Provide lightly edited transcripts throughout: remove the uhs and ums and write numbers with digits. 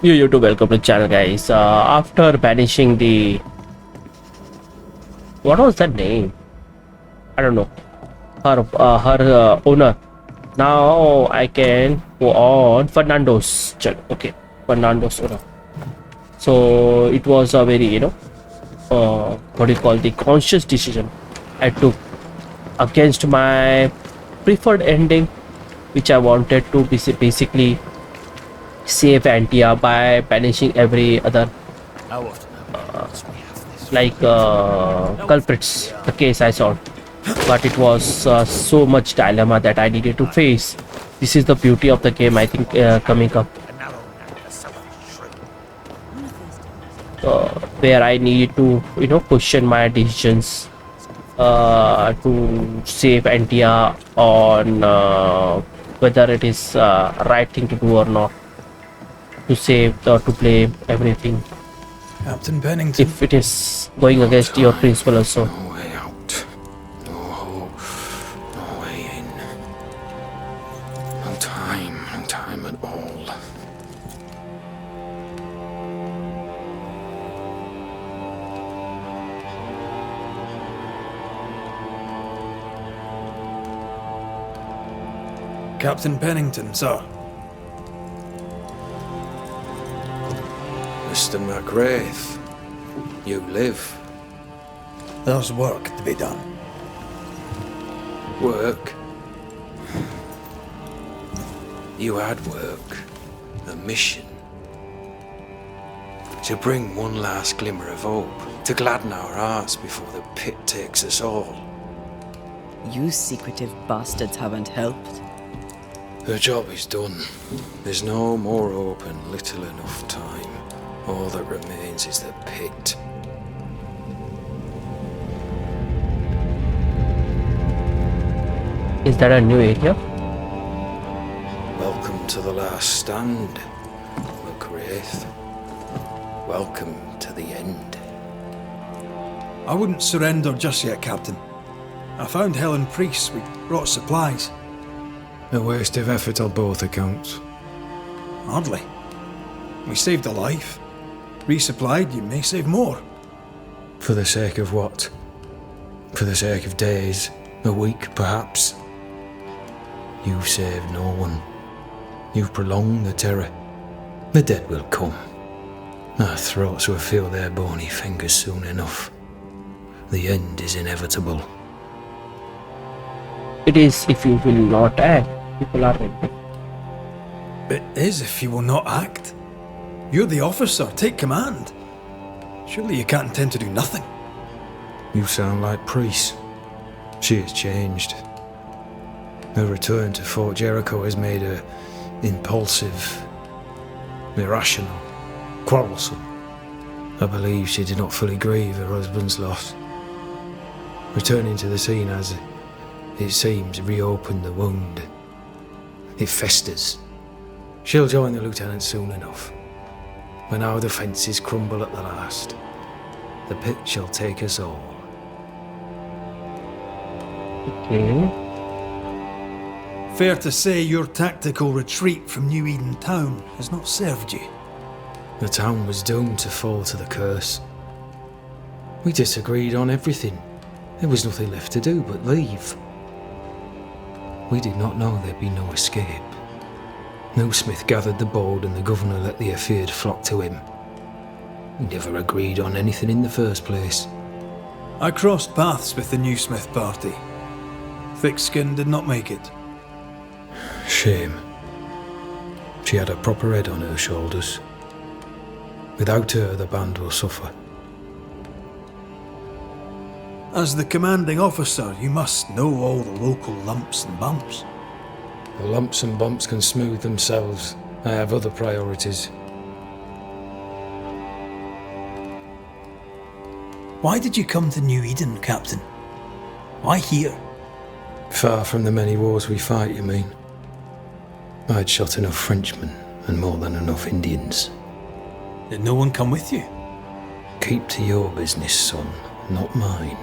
You too, welcome to the channel, guys. After banishing the... What was that name? I don't know. Her owner. Now I can go on Fernando's channel. Okay, Fernando's owner. So it was a very, what do you call, the conscious decision I took against my preferred ending, which I wanted to basically save Antia by banishing every other culprits, the case I saw. But it was so much dilemma that I needed to face. This is the beauty of the game, I think, coming up, where I needed to question my decisions to save Antia on whether it is right thing to do or not, to save or to blame everything, Captain Pennington. if it is going against your principle also. No way out. No hope. No way in. No time at all. Captain Pennington, sir. Mr. McGrath, you live. There's work to be done. Work. You had work. A mission. To bring one last glimmer of hope. To gladden our hearts before the pit takes us all. You secretive bastards haven't helped. The job is done. There's no more hope and little enough time. All that remains is the pit. Is that a new area? Welcome to the last stand, McGrath. Welcome to the end. I wouldn't surrender just yet, Captain. I found Helen Priest. We brought supplies. A waste of effort on both accounts. Hardly. We saved a life. Resupplied, you may save more. For the sake of what? For the sake of days, a week perhaps? You've saved no one. You've prolonged the terror. The dead will come. Our throats will feel their bony fingers soon enough. The end is inevitable. It is if you will not act. People are ready. It is if you will not act. You're the officer, take command. Surely you can't intend to do nothing. You sound like Priest. She has changed. Her return to Fort Jericho has made her impulsive, irrational, quarrelsome. I believe she did not fully grieve her husband's loss. Returning to the scene has, it seems, reopened the wound. It festers. She'll join the lieutenant soon enough. When our defences crumble at the last, the pit shall take us all. Okay. Fair to say your tactical retreat from New Eden Town has not served you. The town was doomed to fall to the curse. We disagreed on everything. There was nothing left to do but leave. We did not know there'd be no escape. No Smith gathered the board and the governor let the affair flock to him. We never agreed on anything in the first place. I crossed paths with the new Smith party. Thick-Skin did not make it. Shame. She had a proper head on her shoulders. Without her, the band will suffer. As the commanding officer, you must know all the local lumps and bumps. The lumps and bumps can smooth themselves. I have other priorities. Why did you come to New Eden, Captain? Why here? Far from the many wars we fight, you mean? I'd shot enough Frenchmen and more than enough Indians. Did no one come with you? Keep to your business, son, not mine.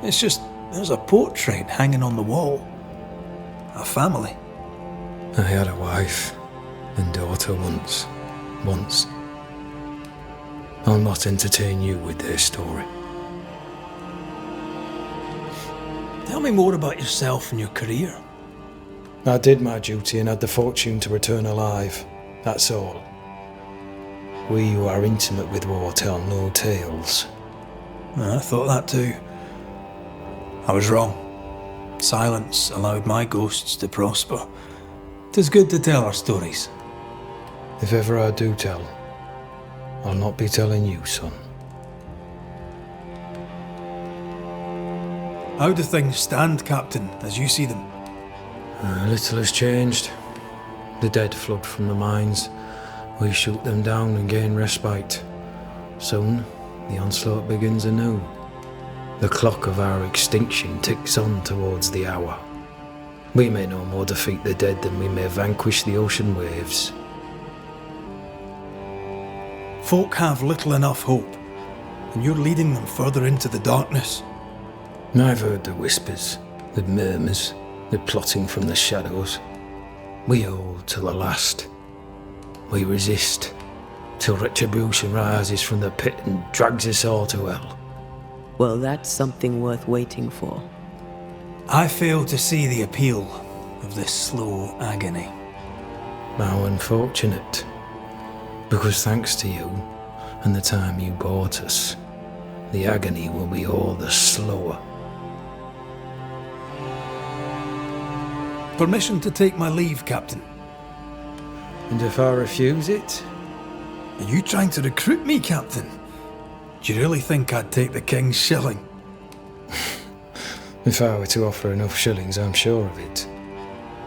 It's just, there's a portrait hanging on the wall. A family. I had a wife and daughter once, once. I'll not entertain you with their story. Tell me more about yourself and your career. I did my duty and had the fortune to return alive. That's all. We who are intimate with war tell no tales. I thought that too. I was wrong. Silence allowed my ghosts to prosper. 'Tis good to tell our stories. If ever I do tell, I'll not be telling you, son. How do things stand, Captain, as you see them? Little has changed. The dead flood from the mines. We shoot them down and gain respite. Soon, the onslaught begins anew. The clock of our extinction ticks on towards the hour. We may no more defeat the dead than we may vanquish the ocean waves. Folk have little enough hope, and you're leading them further into the darkness. I've heard the whispers, the murmurs, the plotting from the shadows. We hold till the last. We resist, till retribution rises from the pit and drags us all to hell. Well, that's something worth waiting for. I fail to see the appeal of this slow agony. How unfortunate. Because thanks to you and the time you bought us, the agony will be all the slower. Permission to take my leave, Captain. And if I refuse it? Are you trying to recruit me, Captain? Do you really think I'd take the King's shilling? If I were to offer enough shillings, I'm sure of it.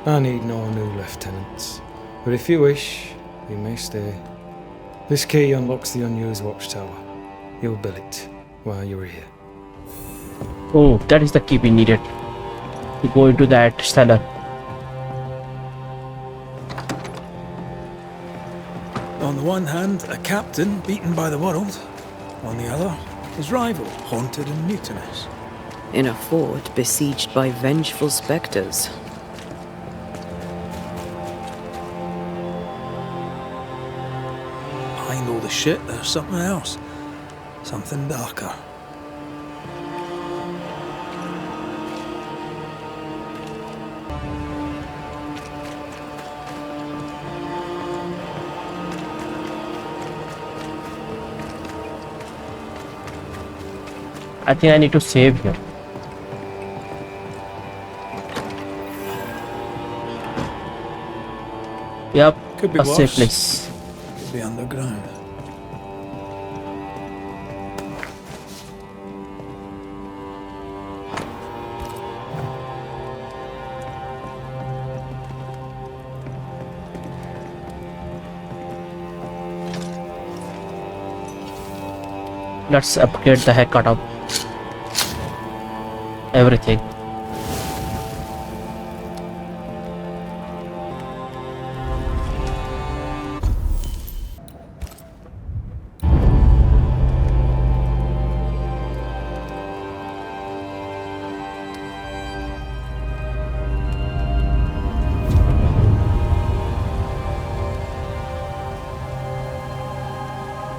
I need no new lieutenants. But if you wish, you may stay. This key unlocks the unused watchtower. You'll bill it while you're here. Oh, that is the key we needed to go into that cellar. On the one hand, a captain beaten by the world. On the other, his rival, haunted and mutinous. In a fort besieged by vengeful spectres. I know the shit, there's something else. Something darker. I think I need to save here. Yep, Could be a worse. safe place. Could be underground. Let's upgrade the heck out of everything.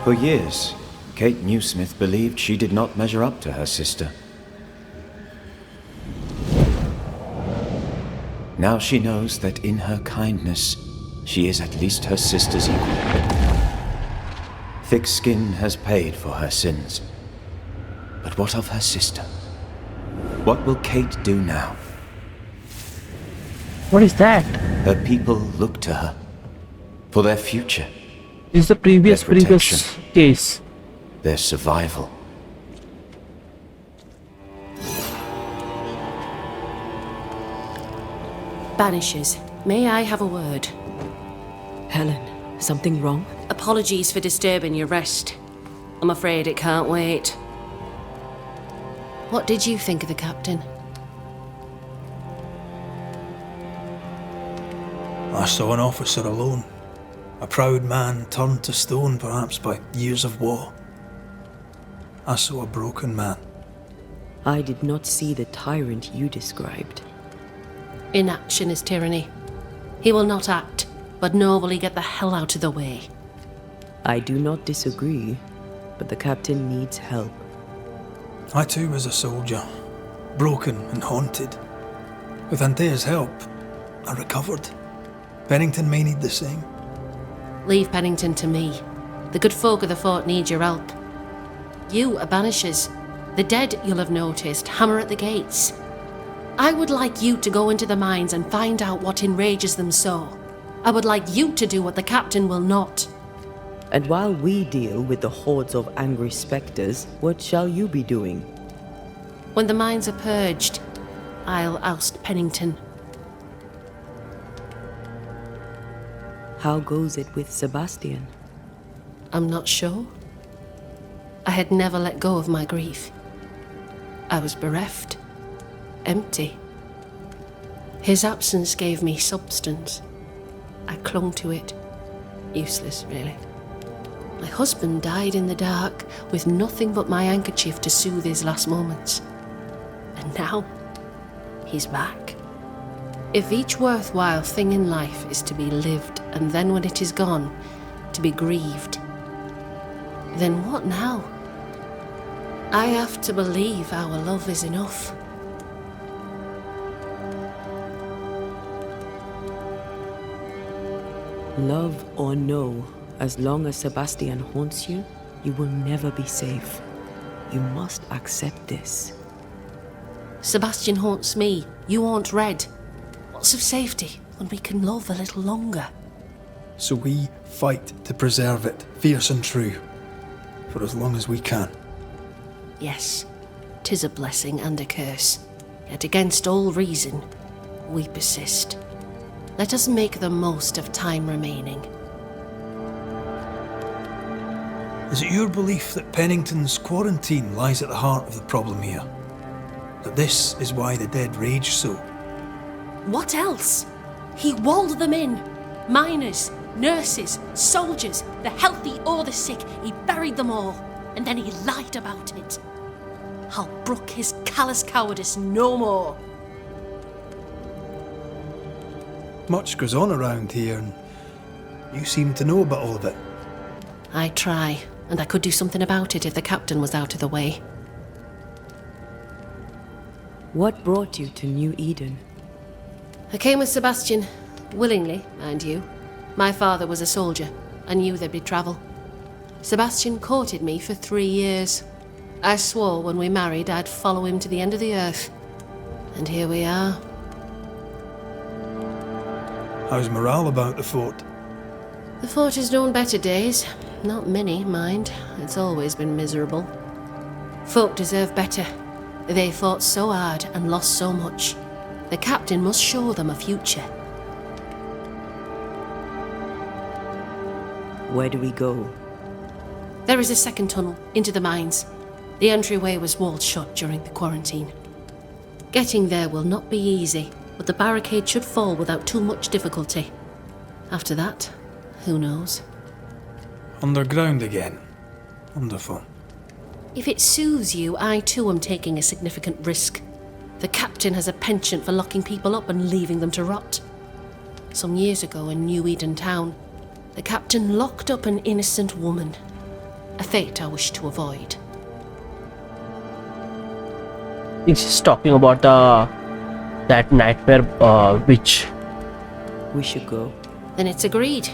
For years, Kate Newsmith believed she did not measure up to her sister. Now she knows that in her kindness, she is at least her sister's equal. Thick skin has paid for her sins. But what of her sister? What will Kate do now? What is that? Her people look to her for their future, This is the previous Their protection. case. their survival. Banishers, may I have a word? Helen, something wrong? Apologies for disturbing your rest. I'm afraid it can't wait. What did you think of the captain? I saw an officer alone. A proud man turned to stone, perhaps by years of war. I saw a broken man. I did not see the tyrant you described. Inaction is tyranny. He will not act, but nor will he get the hell out of the way. I do not disagree, but the captain needs help. I too was a soldier, broken and haunted. With Antea's help, I recovered. Pennington may need the same. Leave Pennington to me. The good folk of the fort need your help. You are Banishers. The dead, you'll have noticed, hammer at the gates. I would like you to go into the mines and find out what enrages them so. I would like you to do what the captain will not. And while we deal with the hordes of angry spectres, what shall you be doing? When the mines are purged, I'll oust Pennington. How goes it with Sebastian? I'm not sure. I had never let go of my grief. I was bereft, empty. His absence gave me substance. I clung to it. Useless, really. My husband died in the dark with nothing but my handkerchief to soothe his last moments. And now, he's back. If each worthwhile thing in life is to be lived, and then when it is gone, to be grieved, then what now? I have to believe our love is enough. Love or no, as long as Sebastian haunts you, you will never be safe. You must accept this. Sebastian haunts me, you haunt Red. What's of safety when we can love a little longer? So we fight to preserve it, fierce and true, for as long as we can. Yes, 'tis a blessing and a curse. Yet against all reason, we persist. Let us make the most of time remaining. Is it your belief that Pennington's quarantine lies at the heart of the problem here? That this is why the dead rage so? What else? He walled them in. Miners, nurses, soldiers, the healthy or the sick, he buried them all. And then he lied about it. I'll brook his callous cowardice no more. Much goes on around here, and you seem to know about all of it. I try, and I could do something about it if the captain was out of the way. What brought you to New Eden? I came with Sebastian, willingly, mind you. My father was a soldier. I knew there'd be travel. Sebastian courted me for 3 years. I swore when we married I'd follow him to the end of the earth. And here we are. How's morale about the fort? The fort has known better days. Not many, mind. It's always been miserable. Folk deserve better. They fought so hard and lost so much. The captain must show them a future. Where do we go? There is a second tunnel into the mines. The entryway was walled shut during the quarantine. Getting there will not be easy, but the barricade should fall without too much difficulty. After that, who knows? Underground again. Wonderful. If it soothes you, I too am taking a significant risk. The captain has a penchant for locking people up and leaving them to rot. Some years ago in New Eden town, the captain locked up an innocent woman. A fate I wish to avoid. He's talking about that nightmare witch. We should go. Then it's agreed.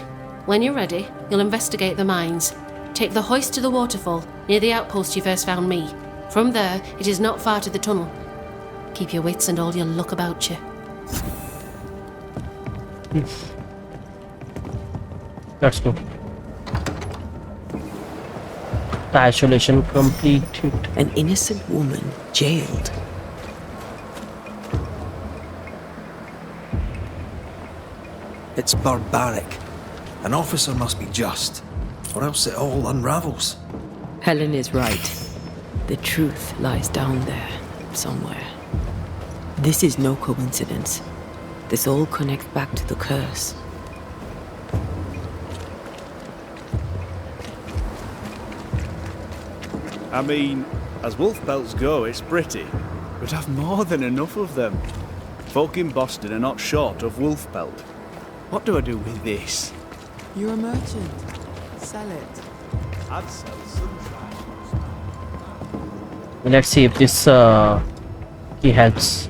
When you're ready, you'll investigate the mines. Take the hoist to the waterfall, near the outpost you first found me. From there, it is not far to the tunnel. Keep your wits and all your luck about you. Let's go. The isolation completed. An innocent woman jailed. It's barbaric. An officer must be just, or else it all unravels. Helen is right. The truth lies down there, somewhere. This is no coincidence. This all connects back to the curse. I mean, as wolf pelts go, it's pretty. We'd have more than enough of them. Folk in Boston are not short of wolf pelt. What do I do with this? You're a merchant. sell it. I'd sell sunshine. Let's see if this key helps.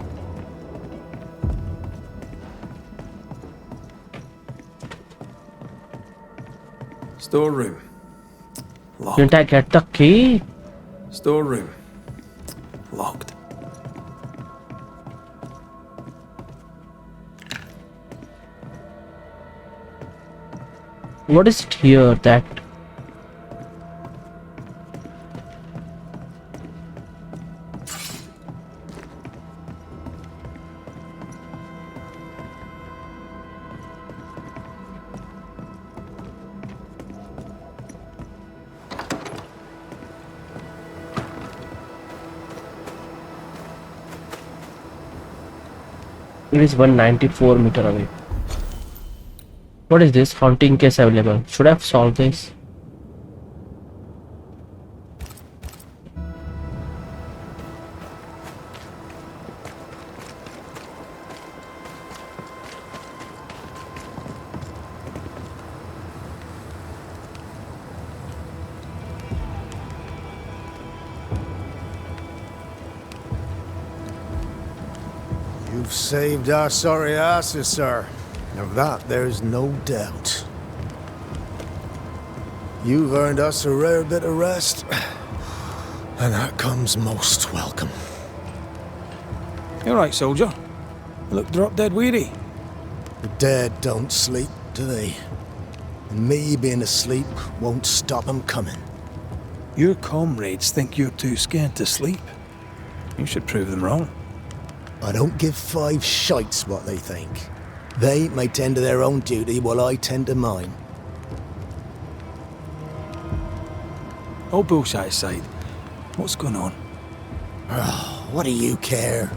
Storeroom. Locked. Didn't I get the key? Storeroom. Locked. What is it here that? It is 194 meter away. What is this? Haunting case available. Should I have solved this? You've saved our sorry asses, sir. Of that, there's no doubt. You've earned us a rare bit of rest, and that comes most welcome. You alright, soldier? You look drop dead weary. The dead don't sleep, do they? And me being asleep won't stop them coming. Your comrades think you're too scared to sleep. You should prove them wrong. I don't give five shites what they think. They may tend to their own duty while I tend to mine. All bullshit aside, what's going on? What do you care?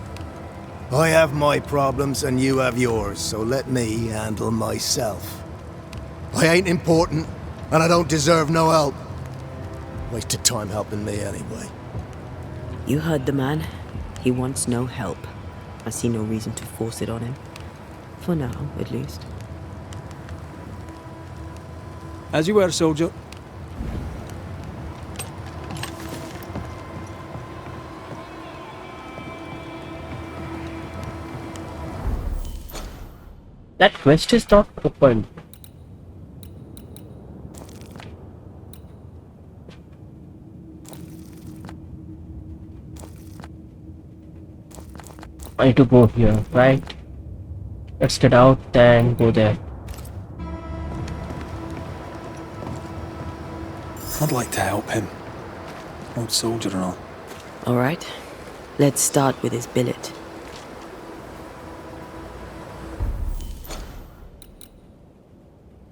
I have my problems and you have yours, so let me handle myself. I ain't important, and I don't deserve no help. Wasted time helping me anyway. You heard the man. He wants no help. I see no reason to force it on him. For now, at least. As you were, soldier. That quest is not open. I need to go here, right? Let's get out and go there. I'd like to help him. Old soldier and all. All right. Let's start with his billet.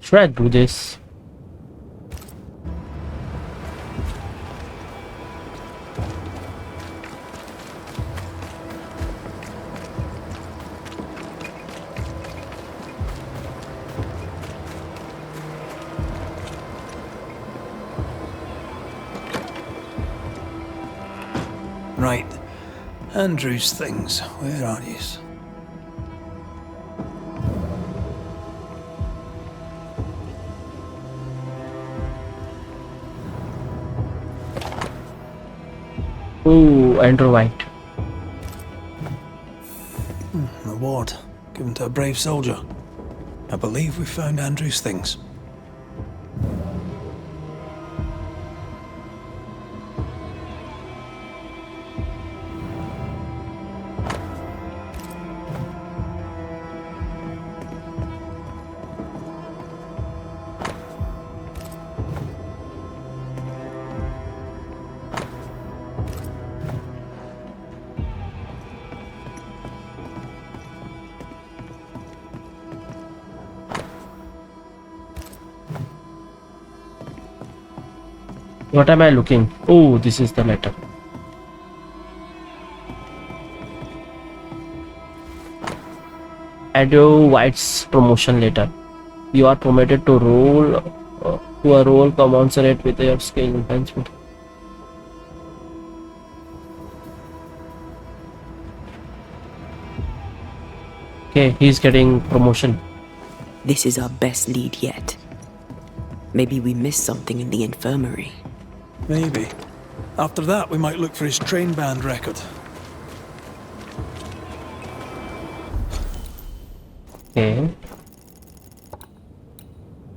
Should I do this? Right. Andrew's things. Where are yous? Ooh, Andrew White. Reward. Given to a brave soldier. I believe we found Andrew's things. What am I looking? Oh, this is the letter. Andrew White's promotion letter. You are promoted to to a role commensurate with your skill enhancement. Okay, he's getting promotion. This is our best lead yet. Maybe we missed something in the infirmary. Maybe. After that, we might look for his train band record. Okay.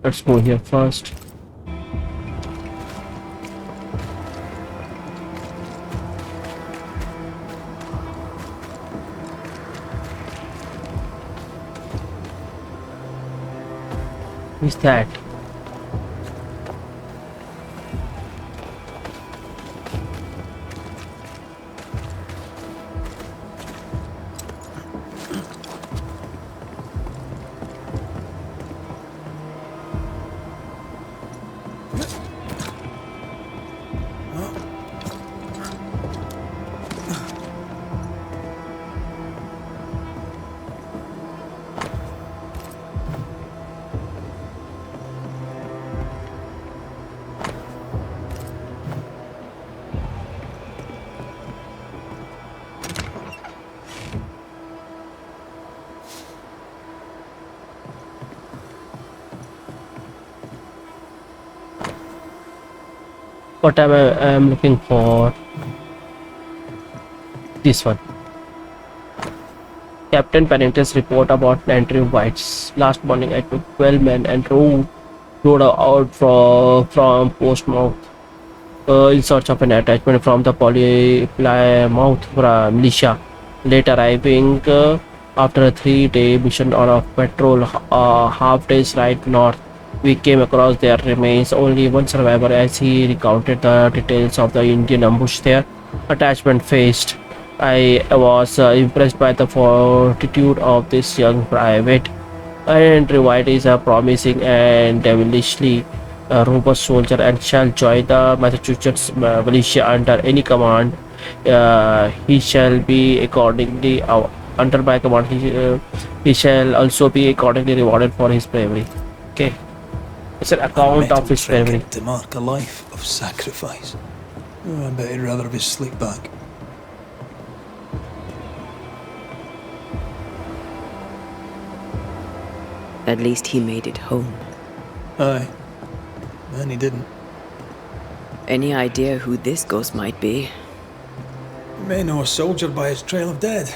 Let's move here first. Who's that? What am I'm looking for? This one. Captain Pennington's report about Andrew White's. Last morning I took 12 men and rode out from Portsmouth in search of an attachment from the Plymouth militia. Late arriving after a 3-day mission on a patrol, half day's ride north, we came across their remains. Only one survivor, as he recounted the details of the Indian ambush their attachment faced. I was impressed by the fortitude of this young private. Andrew White is a promising and devilishly robust soldier and shall join the Massachusetts militia under any command. He shall be accordingly under my command. He shall also be accordingly rewarded for his bravery. Okay, it's an account of his bravery. To mark a life of sacrifice. Oh, I bet he'd rather have his sleep back. At least he made it home. Aye. And he didn't. Any idea who this ghost might be? You may know a soldier by his trail of dead.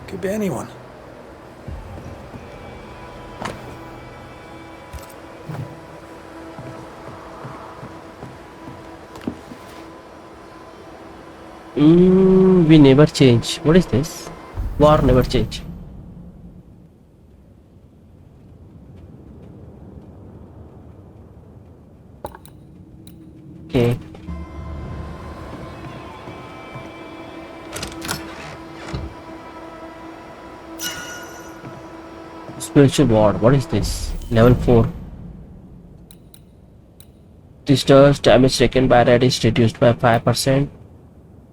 Could be anyone. We never change. What is this? War never change. Okay. Spiritual ward. What is this? Level 4. Disturbs damage taken by red is reduced by 5%.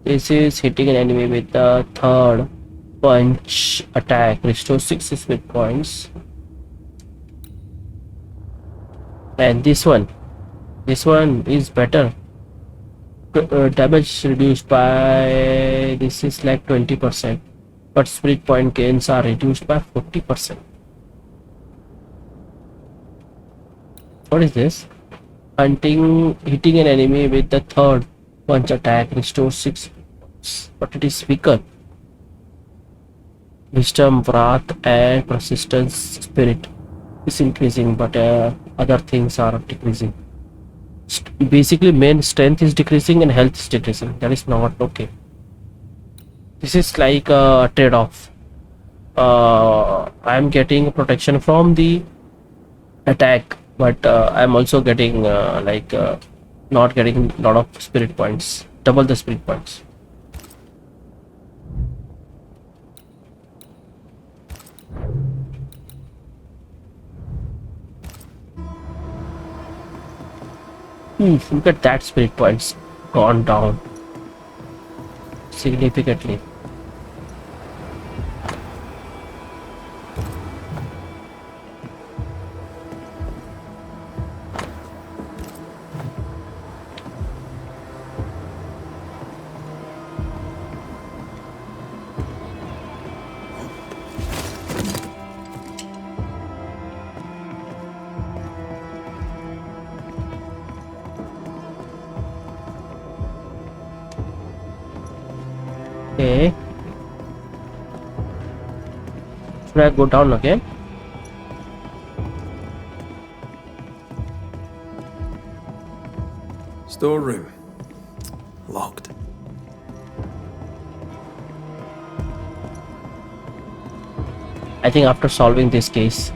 This is hitting an enemy with the third punch attack. Restores 6 spirit points. And this one is better. Damage reduced by, this is like 20%, but spirit point gains are reduced by 40%. What is this? Hitting an enemy with the third punch attack restores 6 points, but it is weaker. Wisdom, wrath, and persistence spirit is increasing, but other things are decreasing. Basically, main strength is decreasing and health is decreasing. That is not okay. This is like a trade-off. I am getting protection from the attack, but I am also getting not getting a lot of spirit points, double the spirit points. Look at that, spirit points gone down significantly. Okay. Should I go down again? Storeroom. Locked. I think after solving this case,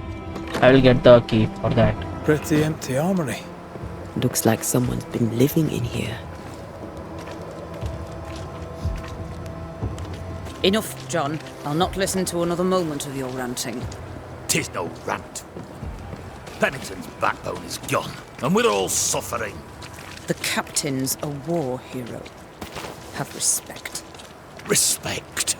I will get the key for that. Pretty empty armory. Looks like someone's been living in here. Enough, John. I'll not listen to another moment of your ranting. 'Tis no rant. Pennington's backbone is gone, and we're all suffering. The captain's a war hero. Have respect. Respect.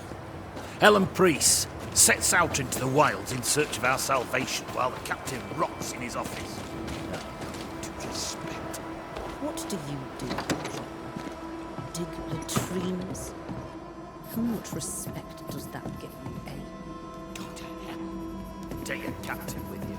Ellen Priest sets out into the wilds in search of our salvation while the captain rots in his office. No, to respect. What do you do, John? Dig latrines? How much respect does that get you, eh? Go to hell. Take your captain with you.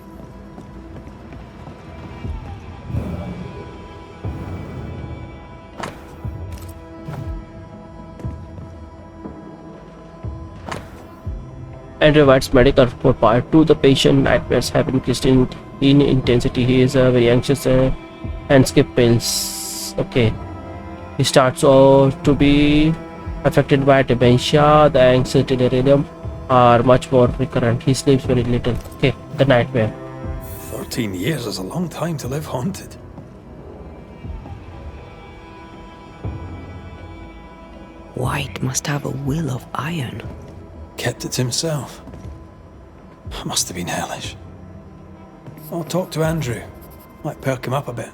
Andrew White's medical report part 2. The patient nightmares have increased in intensity. He is very anxious and skip pills. Okay. He starts to be affected by dementia. The anxiety delirium are much more recurrent. He sleeps very little. Okay, the nightmare. 13 years is a long time to live haunted. White must have a will of iron. Kept it to himself. Must have been hellish. I'll talk to Andrew. Might perk him up a bit.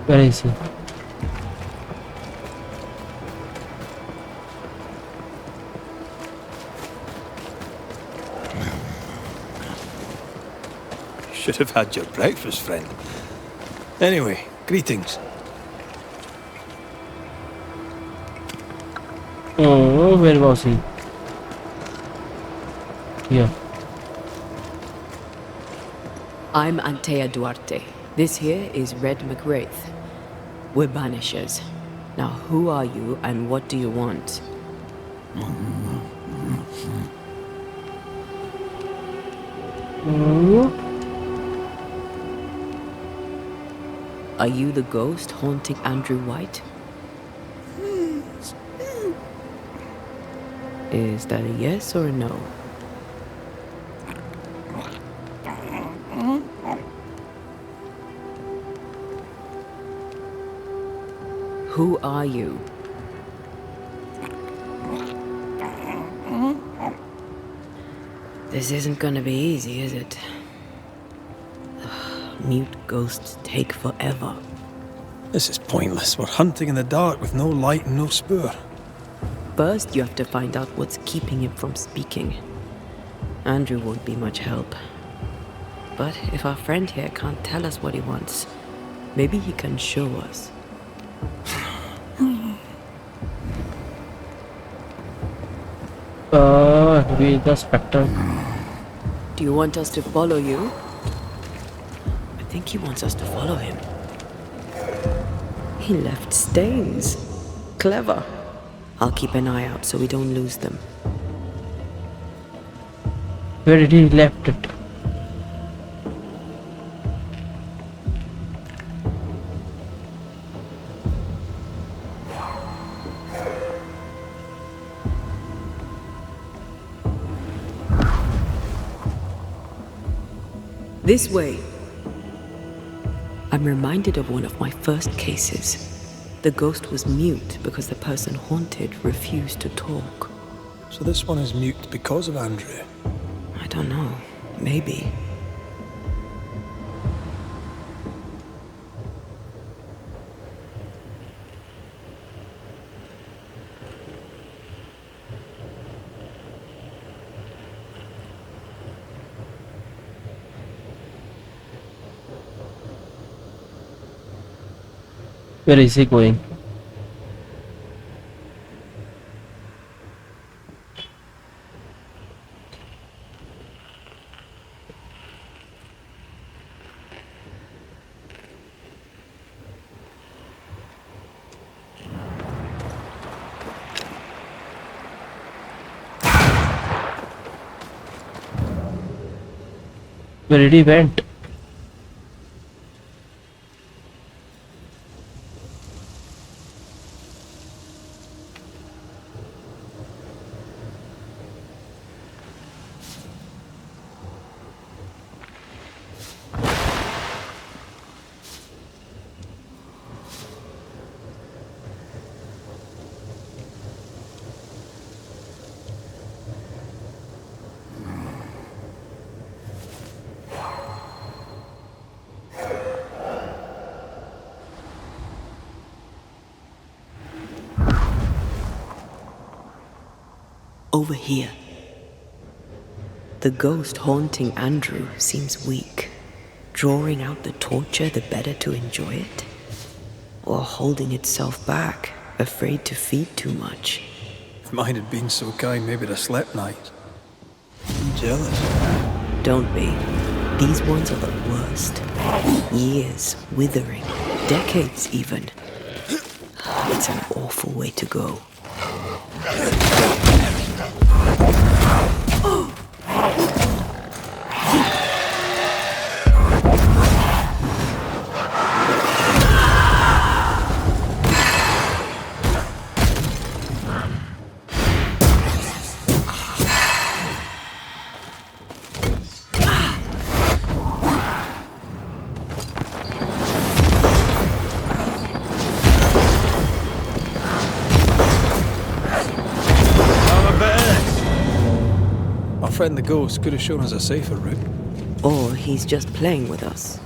Where is he? Should have had your breakfast, friend. Anyway, greetings. Oh, where was he? Here. I'm Antea Duarte. This here is Red McWraith. We're Banishers. Now who are you and what do you want? Are you the ghost haunting Andrew White? Is that a yes or a no? Who are you? This isn't gonna be easy, is it? Mute ghosts take forever. This is pointless. We're hunting in the dark with no light and no spoor. First, you have to find out what's keeping him from speaking. Andrew won't be much help. But if our friend here can't tell us what he wants, maybe he can show us. With the spectre. Do you want us to follow you? I think he wants us to follow him. He left stains. Clever. I'll keep an eye out so we don't lose them. Where did he left it? This way. I'm reminded of one of my first cases. The ghost was mute because the person haunted refused to talk. So this one is mute because of Andrew. I don't know. Maybe. Where is he going? Where did he went? Over here. The ghost haunting Andrew seems weak. Drawing out the torture the better to enjoy it? Or holding itself back, afraid to feed too much? If mine had been so kind, maybe I'd have slept night. I'm jealous. Don't be. These ones are the worst. Years withering, decades even. It's an awful way to go. Friend the ghost could have shown us a safer route. Or he's just playing with us.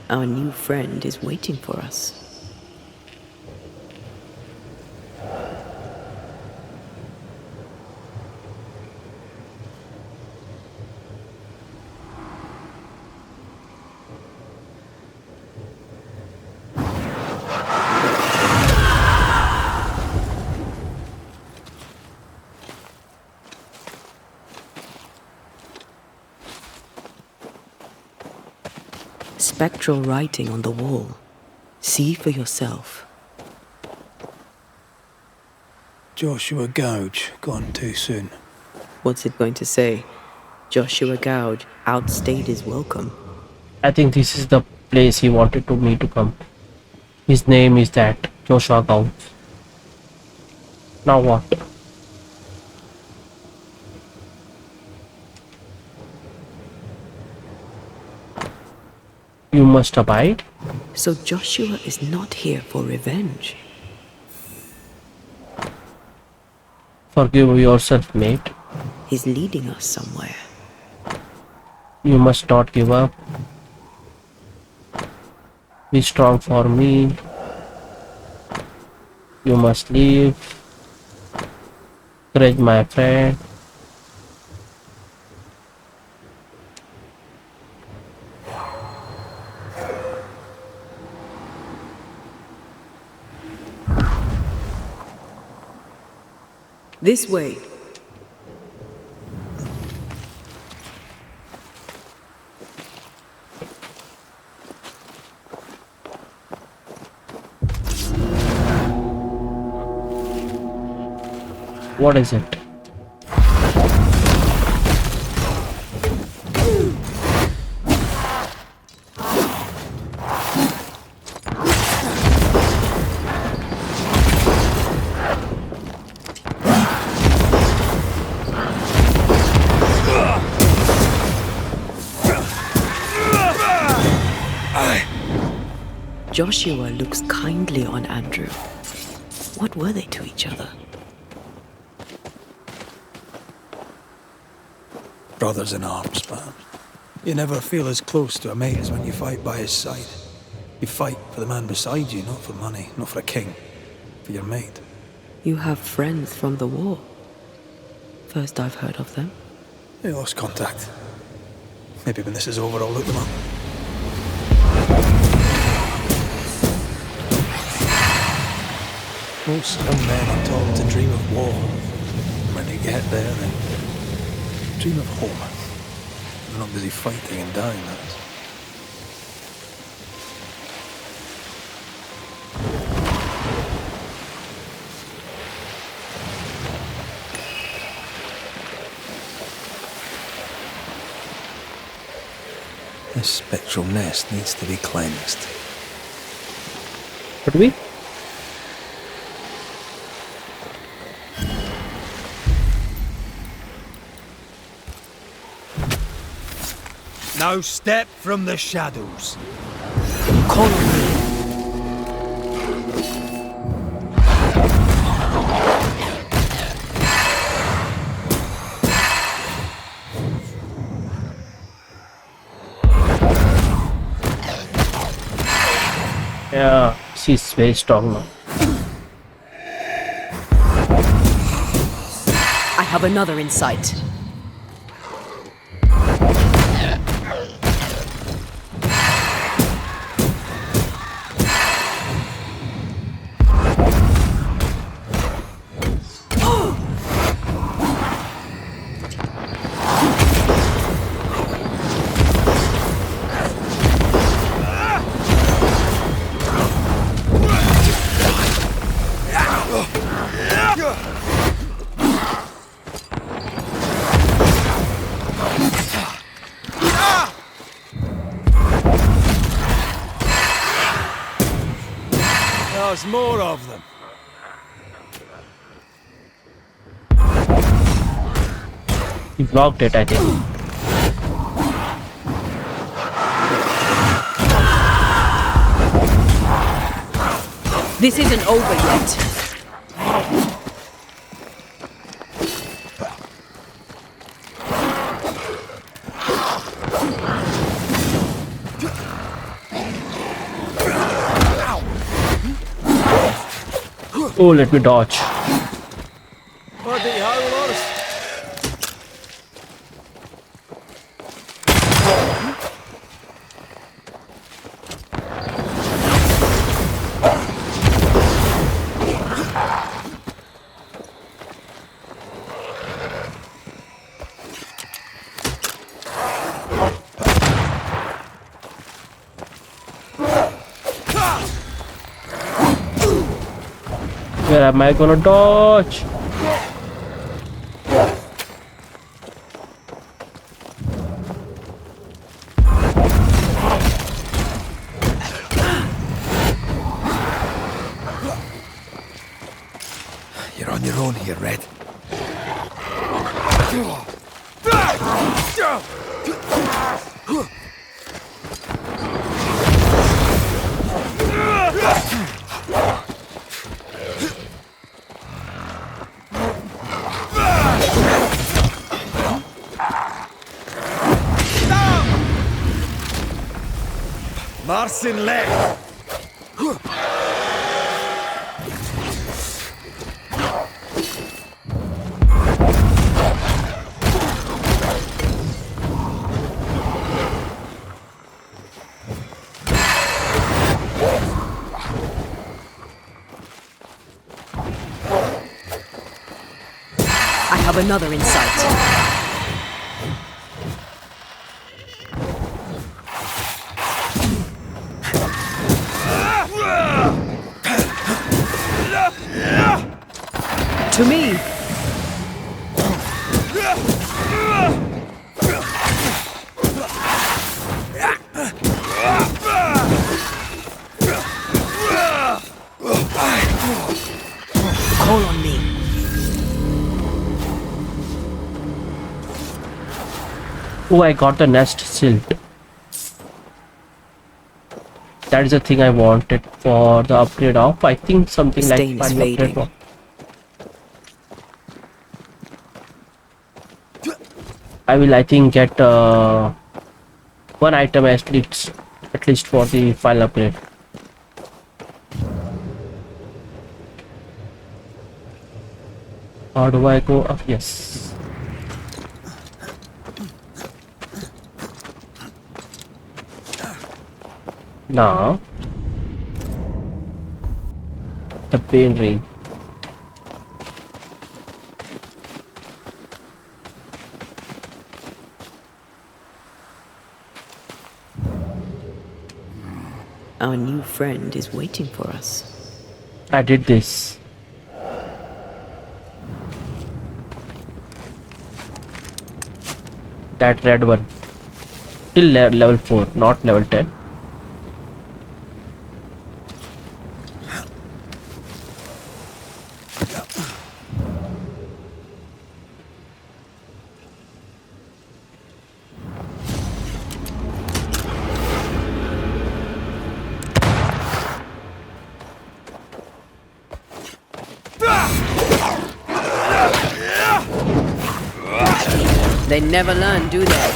Our new friend is waiting for us. Spectral writing on the wall. See for yourself. Joshua Gouge, gone too soon. What's it going to say? Joshua Gouge outstayed his welcome. I think this is the place he wanted me to come. His name is that, Joshua Gouge. Now what? You must abide. So Joshua is not here for revenge. Forgive yourself, mate. He's leading us somewhere. You must not give up. Be strong for me. You must leave. Courage, my friend. This way. What is it? Joshua looks kindly on Andrew. What were they to each other? Brothers in arms, man. You never feel as close to a mate as when you fight by his side. You fight for the man beside you, not for money, not for a king. for your mate. You have friends from the war. First I've heard of them. They lost contact. Maybe when this is over, I'll look them up. Most young men are told to dream of war. When they get there, they dream of home. They're not busy fighting and dying, that is. This spectral nest needs to be cleansed. Could we? Now step from the shadows. Call on me. Yeah, she's very strong now. I have another in sight. There's more of them. He blocked it, I think. This isn't over yet. Oh, let me dodge. Bloody howlers! Where am I gonna dodge? You're on your own here, Red. Marcin left! I have another in sight. To me! Call on me. Oh, I got the nest silt. That is the thing I wanted for the upgrade of. I think something Stain like is final upgrade fading. for. I will, I think, get one item at least for the final upgrade. How do I go up? Yes. Now, the pain ring. Our new friend is waiting for us. I did this. That red one. Till level 4, not level 10. They never learn, do they?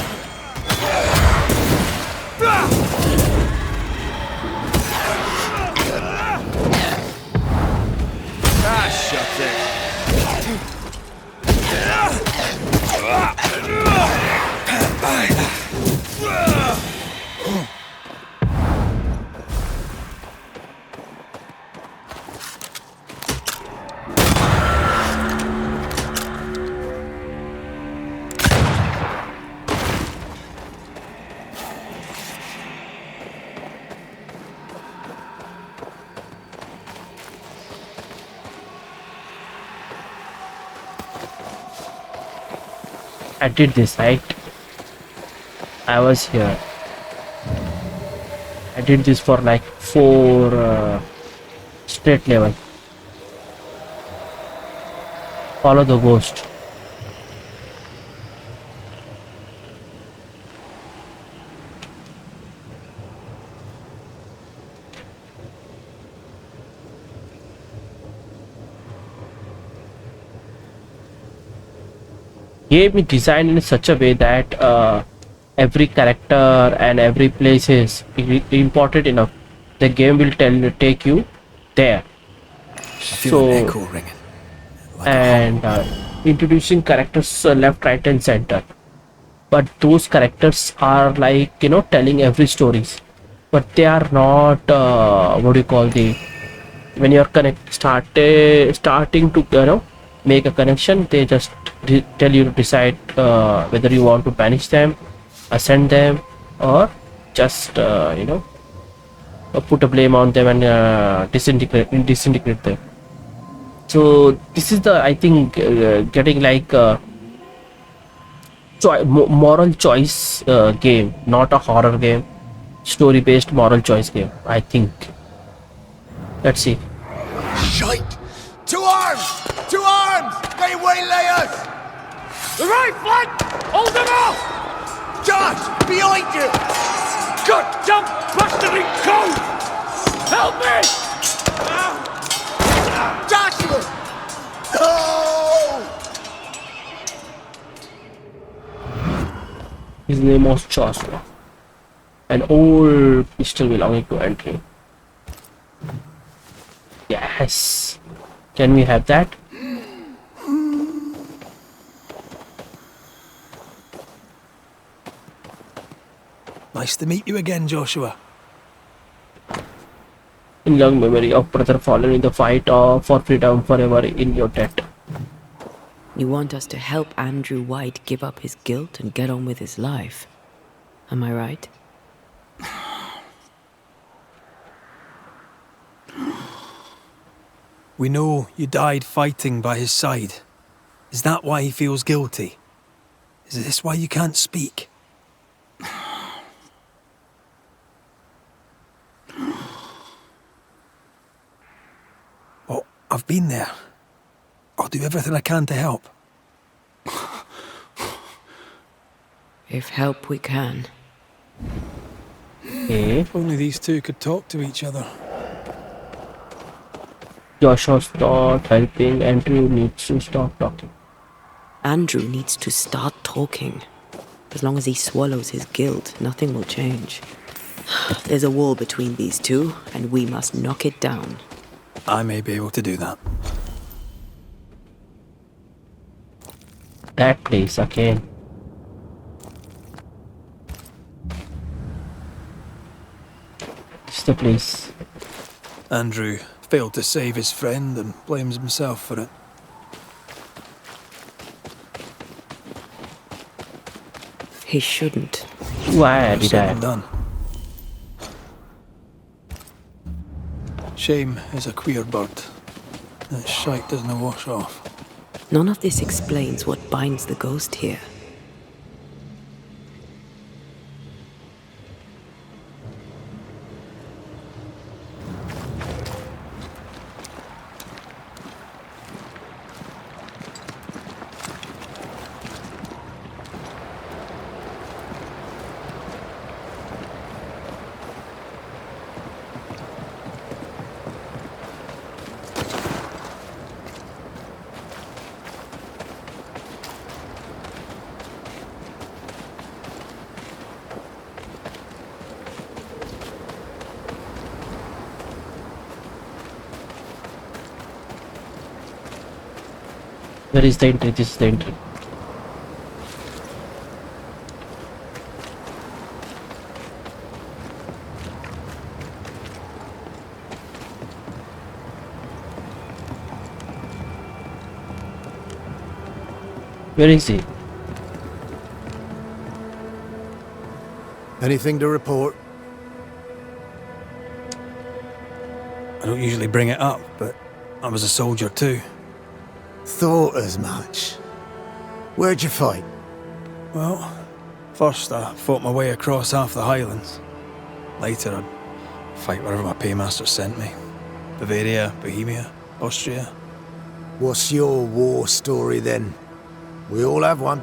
Ah, shut it. I did this, right? I was here. I did this for like 4 straight level. Follow the ghost. Game is designed in such a way that every character and every place is important enough. The game will take you there. I feel an echo ringing. And introducing characters left, right, and center. But those characters are like, you know, telling every stories. But they are not what do you call the when you're starting to, you know, make a connection. They just tell you to decide whether you want to banish them, ascend them, or just you know, put a blame on them and disintegrate them. So this is the, I think, getting like moral choice game, not a horror game, story based moral choice game, I think. Let's see. Shite! To arms! To arms! They waylay us! The right flank! Hold them off! Josh! Behind you! Good jump, bastarding code! Help me! Joshua! No! His name was Joshua. An old pistol belonging to Andrew. Yes. Can we have that? Nice to meet you again, Joshua. In long memory of brother fallen in the fight for freedom forever in your debt. You want us to help Andrew White give up his guilt and get on with his life. Am I right? We know you died fighting by his side. Is that why he feels guilty? Is this why you can't speak? Oh, I've been there. I'll do everything I can to help. If help we can. Okay. If only these two could talk to each other. Joshua's not helping. Andrew needs to stop talking. Andrew needs to start talking. As long as he swallows his guilt, nothing will change. There's a wall between these two, and we must knock it down. I may be able to do that. That place again. It's the place. Andrew failed to save his friend and blames himself for it. He shouldn't. Why did Said I? and done. Shame is a queer bird. That shite doesn't wash off. None of this explains what binds the ghost here. Where is the entry? This is the entry. Where is he? Anything to report? I don't usually bring it up, but I was a soldier too. Thought as much. Where'd you fight? Well, first I fought my way across half the Highlands. Later I'd fight wherever my paymaster sent me. Bavaria, Bohemia, Austria. What's your war story then? We all have one.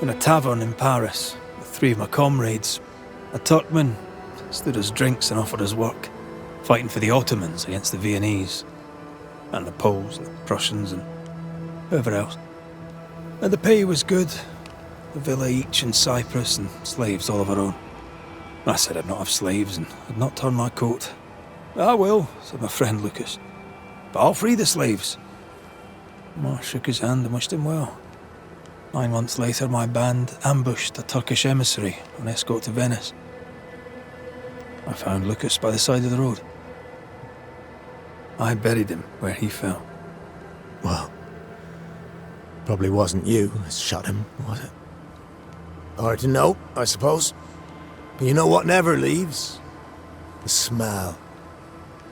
In a tavern in Paris, with 3 of my comrades. A Turkman stood us drinks and offered us work, fighting for the Ottomans against the Viennese. And the Poles, the Prussians, and whoever else. And the pay was good. A villa each in Cyprus and slaves all of our own. I said I'd not have slaves and I'd not turn my coat. I will, said my friend Lucas. But I'll free the slaves. Marsh shook his hand and wished him well. 9 months later, my band ambushed a Turkish emissary on escort to Venice. I found Lucas by the side of the road. I buried him where he fell. Well, probably wasn't you that shot him, was it? Hard to know, I suppose. But you know what never leaves? The smell.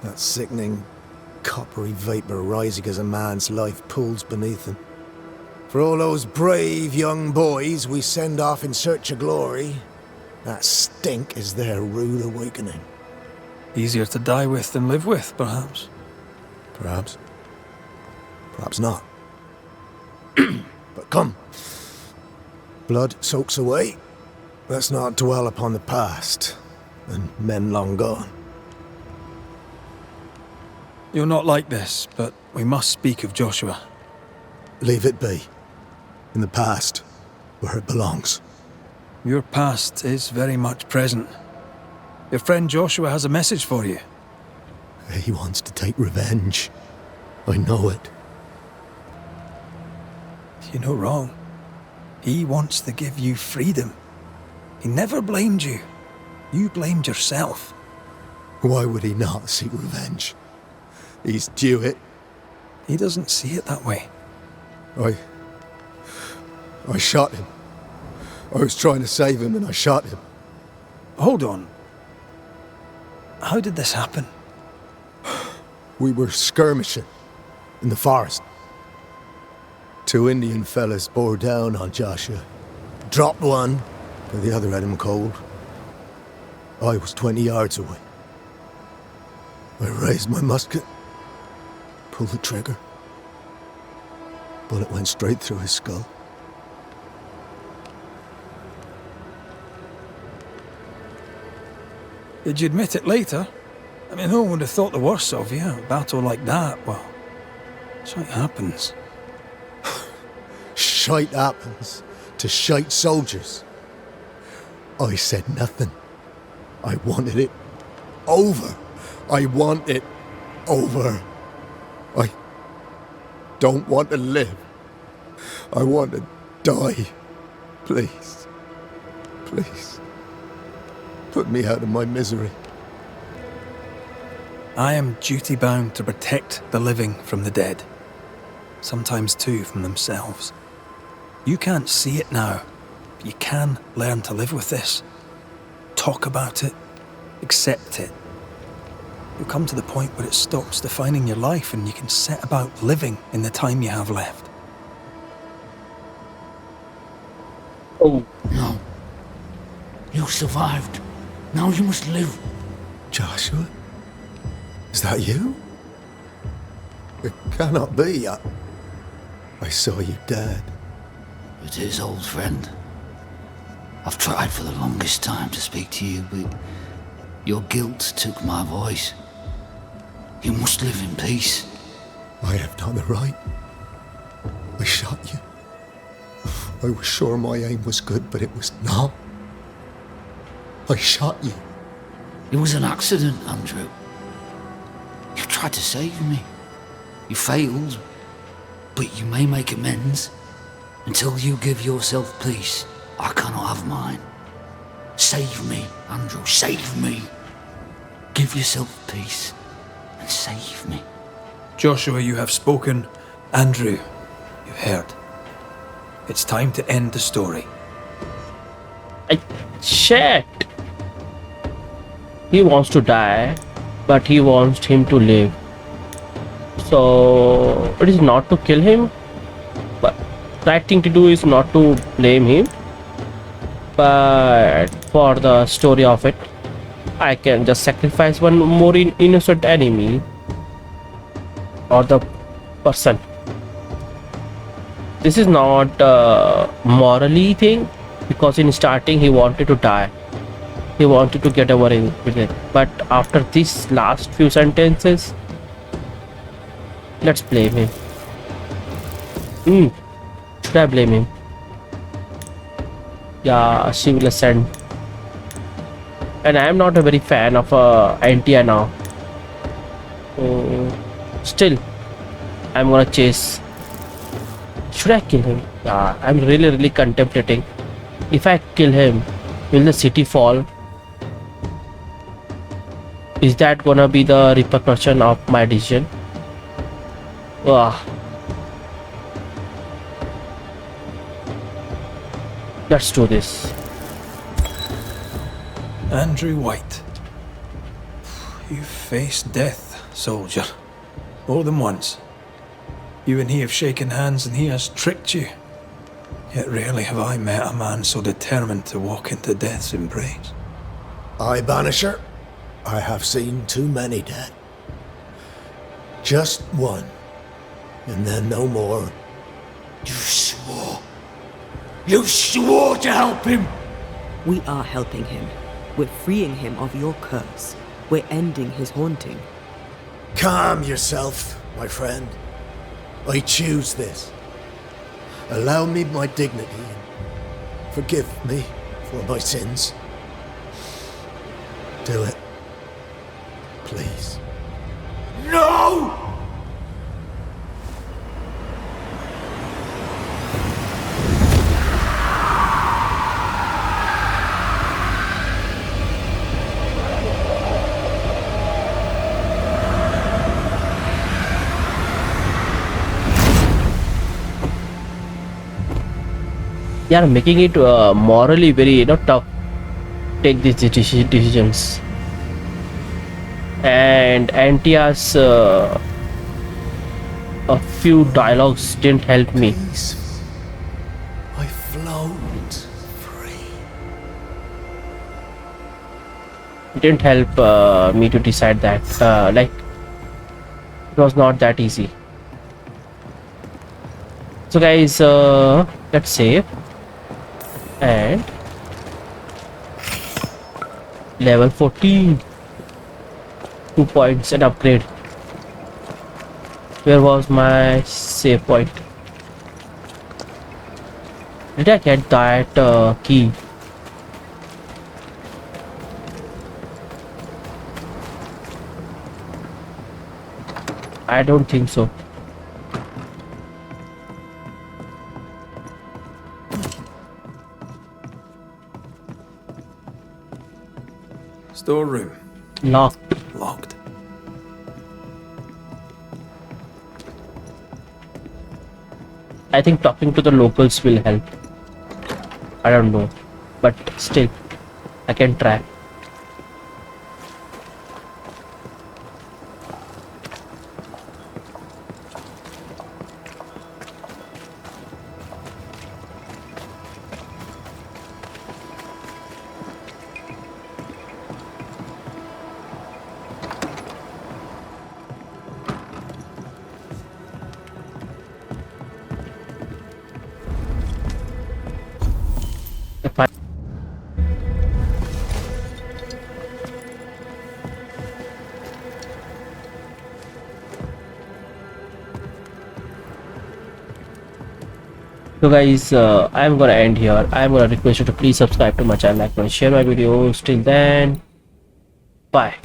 That sickening, coppery vapour rising as a man's life pools beneath him. For all those brave young boys we send off in search of glory, that stink is their rude awakening. Easier to die with than live with, perhaps. Perhaps. Perhaps not. But come. Blood soaks away. Let's not dwell upon the past, and men long gone. You're not like this, but we must speak of Joshua. Leave it be. In the past, where it belongs. Your past is very much present. Your friend Joshua has a message for you. He wants to take revenge. I know it. You're no wrong. He wants to give you freedom. He never blamed you. You blamed yourself. Why would he not seek revenge? He's due it. He doesn't see it that way. I shot him. I was trying to save him and I shot him. Hold on. How did this happen? We were skirmishing in the forest. 2 Indian fellas bore down on Joshua. Dropped one, but the other had him cold. I was 20 yards away. I raised my musket, pulled the trigger. Bullet went straight through his skull. Did you admit it later? I mean, no one would have thought the worst of you. A battle like that, well, shite happens. Shite happens to shite soldiers. I said nothing. I wanted it over. I want it over. I don't want to live. I want to die. Please. Please. Put me out of my misery. I am duty-bound to protect the living from the dead. Sometimes too from themselves. You can't see it now, but you can learn to live with this. Talk about it. Accept it. You'll come to the point where it stops defining your life and you can set about living in the time you have left. Oh, No. You survived. Now you must live. Joshua? Is that you? It cannot be. I saw you dead. It is, old friend. I've tried for the longest time to speak to you, but your guilt took my voice. You must live in peace. I have done the right. I shot you. I was sure my aim was good, but it was not. I shot you. It was an accident, Andrew. You tried to save me. You failed, but you may make amends. Until you give yourself peace, I cannot have mine. Save me, Andrew, save me. Give yourself peace and save me. Joshua, you have spoken. Andrew, you've heard. It's time to end the story. shit. He wants to die, but he wants him to live. So it is not to kill him, but right thing to do is not to blame him. But for the story of it, I can just sacrifice one more innocent enemy or the person. This is not a morally thing, because in starting he wanted to die. He wanted to get over with it. But after these last few sentences, let's blame him. Should I blame him? Yeah, she will ascend. And I am not a very fan of Antia now. Still, I'm gonna chase. Should I kill him? Yeah, I'm really contemplating. If I kill him, will the city fall? Is that gonna be the repercussion of my decision? Let's do this. Andrew White. You faced death, soldier. More than once. You and he have shaken hands and he has tricked you. Yet rarely have I met a man so determined to walk into death's embrace. Aye, Banisher. I have seen too many dead. Just one. And then no more. You swore. You swore to help him. We are helping him. We're freeing him of your curse. We're ending his haunting. Calm yourself, my friend. I choose this. Allow me my dignity and forgive me for my sins. Do it. Please. No! Yeah, making it morally very tough. Take these decisions. And Antia's a few dialogues didn't help me. Please. I float free. It didn't help me to decide that. Like, it was not that easy. So guys, let's save. And level 14, 2 points and upgrade. Where was my save point? Did I get that key? I don't think so. Storeroom. Locked. Locked. I think talking to the locals will help. I don't know, but still, I can try. If I So guys, I'm gonna end here. I'm gonna request you to please subscribe to my channel, like and share my videos. Till then, bye.